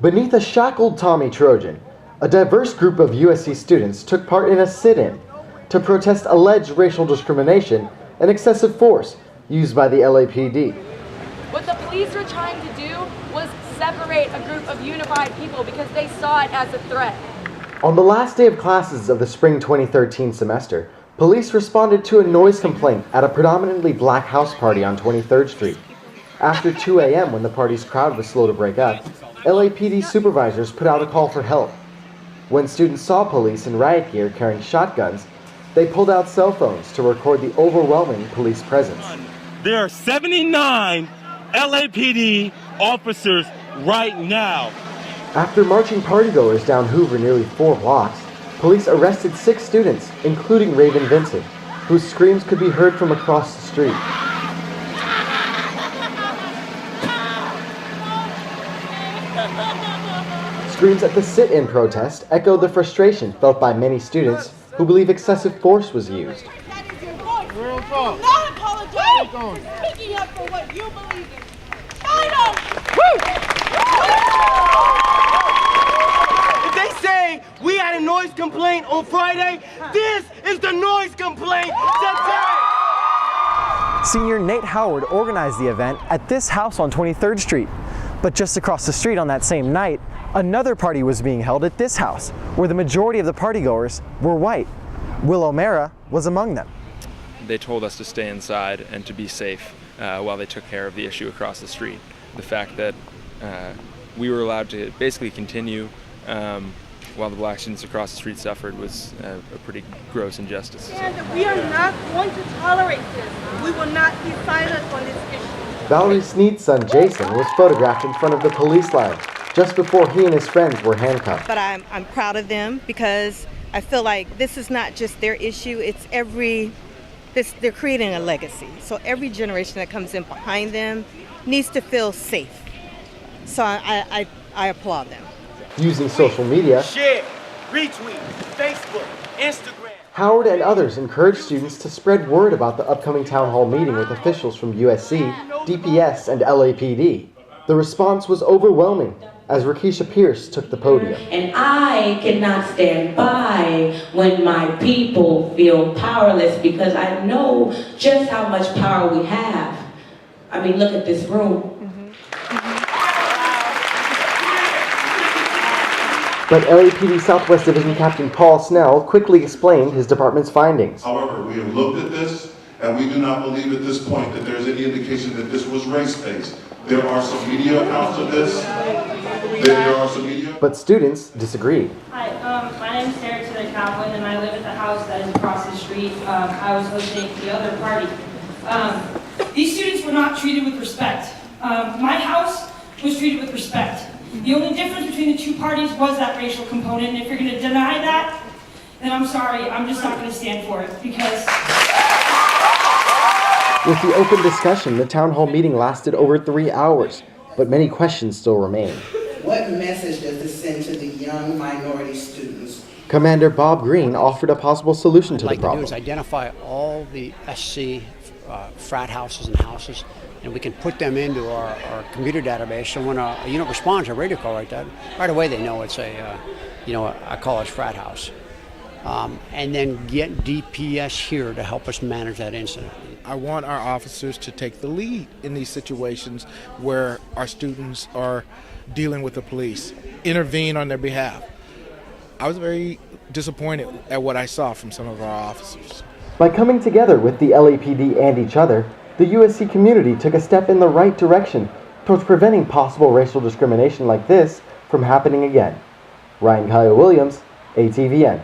Beneath a shackled Tommy Trojan, a diverse group of USC students took part in a sit-in to protest alleged racial discrimination and excessive force used by the LAPD. What the police were trying to do was separate a group of unified people because they saw it as a threat. On the last day of classes of the spring 2013 semester, police responded to a noise complaint at a predominantly black house party on 23rd Street. After 2 a.m., when the party's crowd was slow to break up, LAPD supervisors put out a call for help. When students saw police in riot gear carrying shotguns, they pulled out cell phones to record the overwhelming police presence. There are 79 LAPD officers right now. After marching partygoers down Hoover nearly 4 blocks, police arrested 6 students, including Raven Vincent, whose screams could be heard from across the street. Screams at the sit-in protest echoed the frustration felt by many students who believe excessive force was used. That is your voice. Do not apologize for speaking up for what you believe in. Fight on! If they say we had a noise complaint on Friday, this is the noise complaint today! Senior Nate Howard organized the event at this house on 23rd Street. But just across the street on that same night, another party was being held at this house, where the majority of the partygoers were white. Will O'Mara was among them. They told us to stay inside and to be safe while they took care of the issue across the street. The fact that we were allowed to basically continue while the black students across the street suffered was a pretty gross injustice. And we are not going to tolerate this. We will not be silent on this issue. Valerie Sneed's son Jason was photographed in front of the police line just before he and his friends were handcuffed. But I'm proud of them because I feel like this is not just their issue, it's they're creating a legacy. So every generation that comes in behind them needs to feel safe. So I applaud them. Using social media, Share, retweet, Facebook, Instagram. Howard and others encouraged students to spread word about the upcoming town hall meeting with officials from USC, DPS, and LAPD. The response was overwhelming as Rakisha Pierce took the podium. And I cannot stand by when my people feel powerless because I know just how much power we have. I mean, look at this room. But LAPD Southwest Division Captain Paul Snell quickly explained his department's findings. However, we have looked at this, and we do not believe at this point that there's any indication that this was race-based. There are some media accounts of this. There are some media. But students disagreed. Hi, my name is Sarah Kaplan, and I live at the house that is across the street. I was hosting the other party. These students were not treated with respect. My house was treated with respect. The only difference between the two parties was that racial component, and if you're going to deny that, then I'm sorry, I'm just not going to stand for it, because... With the open discussion, the town hall meeting lasted over 3 hours, but many questions still remain. What message does this send to the young minority students? Commander Bob Green offered a possible solution to the problem. What I'd like to do is identify all the SC frat houses and houses, and we can put them into our computer database. So when a unit responds to a radio call like that, right away they know it's a college frat house. And then get DPS here to help us manage that incident. I want our officers to take the lead in these situations where our students are dealing with the police, intervene on their behalf. I was very disappointed at what I saw from some of our officers. By coming together with the LAPD and each other, the USC community took a step in the right direction towards preventing possible racial discrimination like this from happening again. Ryan Kyle Williams, ATVN.